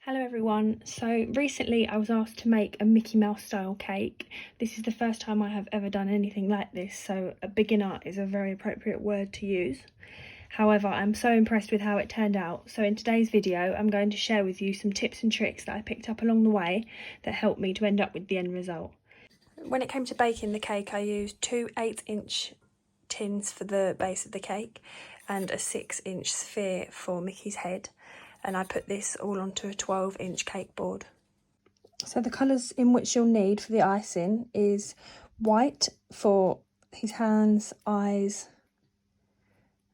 Hello everyone, so recently I was asked to make a Mickey Mouse style cake. This is the first time I have ever done anything like this, so a beginner is a very appropriate word to use. However, I'm so impressed with how it turned out, so in today's video I'm going to share with you some tips and tricks that I picked up along the way that helped me to end up with the end result. When it came to baking the cake, I used two 8-inch tins for the base of the cake and a 6-inch sphere for Mickey's head. And I put this all onto a 12-inch cake board. So the colours in which you'll need for the icing is white for his hands, eyes,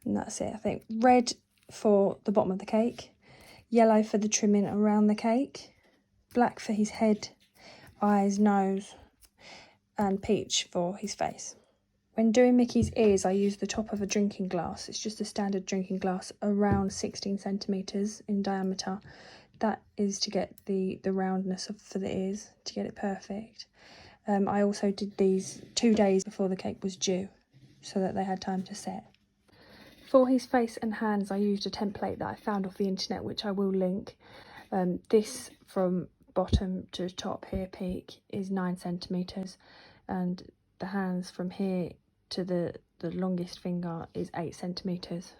and that's it, I think. Red for the bottom of the cake, yellow for the trimming around the cake, black for his head, eyes, nose, and peach for his face. When doing Mickey's ears, I use the top of a drinking glass. It's just a standard drinking glass, around 16 centimetres in diameter. That is to get the roundness for the ears, to get it perfect. I also did these 2 days before the cake was due, so that they had time to set. For his face and hands, I used a template that I found off the internet, which I will link. This from bottom to top here, peak, is 9 centimetres, and the hands from here to the longest finger is 8 centimetres.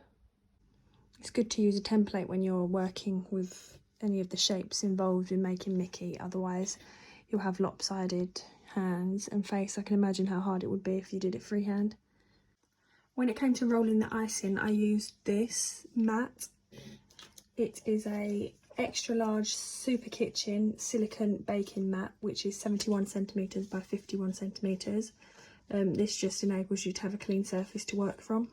It's good to use a template when you're working with any of the shapes involved in making Mickey, otherwise you'll have lopsided hands and face. I can imagine how hard it would be if you did it freehand. When it came to rolling the icing, I used this mat. It is a extra large Super Kitchen silicone baking mat, which is 71 centimetres by 51 centimetres. This just enables you to have a clean surface to work from.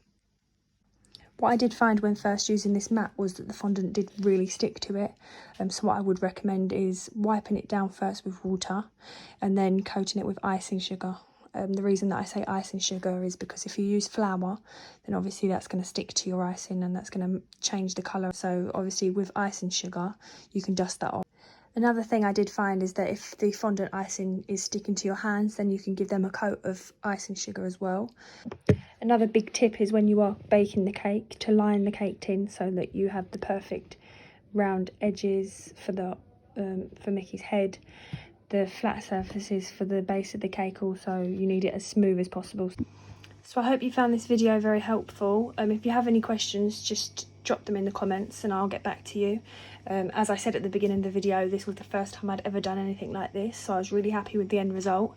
What I did find when first using this mat was that the fondant did really stick to it. So what I would recommend is wiping it down first with water and then coating it with icing sugar. The reason that I say icing sugar is because if you use flour, then obviously that's going to stick to your icing and that's going to change the colour. So obviously with icing sugar, you can dust that off. Another thing I did find is that if the fondant icing is sticking to your hands, then you can give them a coat of icing sugar as well. Another big tip is when you are baking the cake to line the cake tin so that you have the perfect round edges for Mickey's head. The flat surfaces for the base of the cake also, you need it as smooth as possible. So I hope you found this video very helpful. If you have any questions, just drop them in the comments and I'll get back to you. As I said at the beginning of the video, this was the first time I'd ever done anything like this, so I was really happy with the end result.